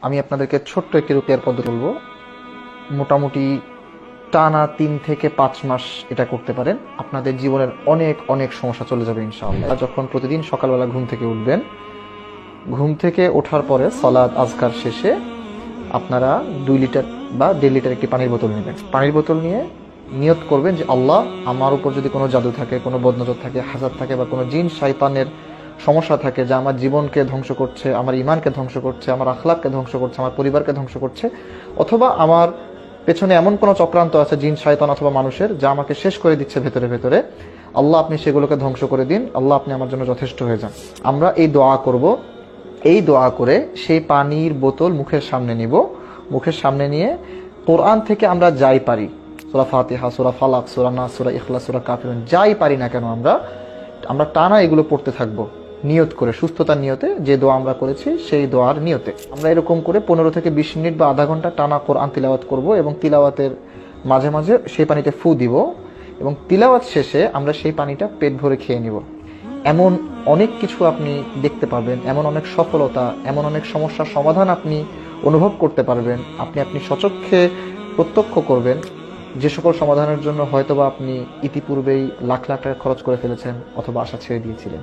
আমি আপনাদেরকে ছোট্ট একটি রুকিয়ার পদ্ধতি বলবো। মোটামুটি টানা 3 থেকে 5 মাস এটা করতে পারেন, আপনাদের জীবনের অনেক অনেক সমস্যা চলে যাবে ইনশাআল্লাহ। যখন প্রতিদিন সকালবেলা ঘুম থেকে উঠবেন, ঘুম থেকে ওঠার পরে সালাত আজকার শেষে আপনারা 2 লিটার বা 1.5 লিটার একটি পানির বোতল নেবেন। পানির বোতল নিয়ে নিয়ত করবেন যে আল্লাহ, আমার উপর যদি কোনো জাদু থাকে, কোনো বদনজর থাকে, হাসাদ থাকে বা কোনো জিন শয়তানের সমস্যা থাকে যা আমার জীবনকে ধ্বংস করছে, আমার ইমানকে ধ্বংস করছে, আমার আখলাককে ধ্বংস করছে, আমার পরিবারকে ধ্বংস করছে, অথবা আমার পেছনে এমন কোনো চক্রান্ত আছে জিন শয়তান অথবা মানুষের যা আমাকে শেষ করে দিচ্ছে ভেতরে ভেতরে, আল্লাহ আপনি সেগুলোকে ধ্বংস করে দিন, আল্লাহ আপনি আমার জন্য যথেষ্ট হয়ে যান। আমরা এই দোয়া করব। এই দোয়া করে সেই পানির বোতল মুখের সামনে নিব। মুখের সামনে নিয়ে কোরআন থেকে আমরা যাই পারি, সূরা ফাতিহা, সূরা ফালাক, সূরা নাস, সূরা ইখলাস, সূরা কাফিরুন, যাই পারি না কেন আমরা টানা এগুলো পড়তে থাকবো, নিয়ত করে, সুস্থতার নিয়তে, যে দোয়া আমরা করেছি সেই দোয়ার নিয়তে। আমরা এরকম করে 15 থেকে 20 মিনিট বা আধা ঘন্টা টানা কোরআন তিলাওয়াত করব এবং তিলাওয়াতের মাঝে মাঝে সেই পানিতে ফু দিব এবং তিলাওয়াত শেষে আমরা সেই পানিটা পেট ভরে খেয়ে নিব। এমন অনেক কিছু আপনি দেখতে পাবেন, এমন অনেক সফলতা, এমন অনেক সমস্যার সমাধান আপনি অনুভব করতে পারবেন, আপনি স্বচক্ষে প্রত্যক্ষ করবেন, যে সকল সমাধানের জন্য হয়তোবা আপনি ইতিপূর্বেই লাখ লাখ টাকা খরচ করে ফেলেছেন অথবা আশা ছেড়ে দিয়েছিলেন।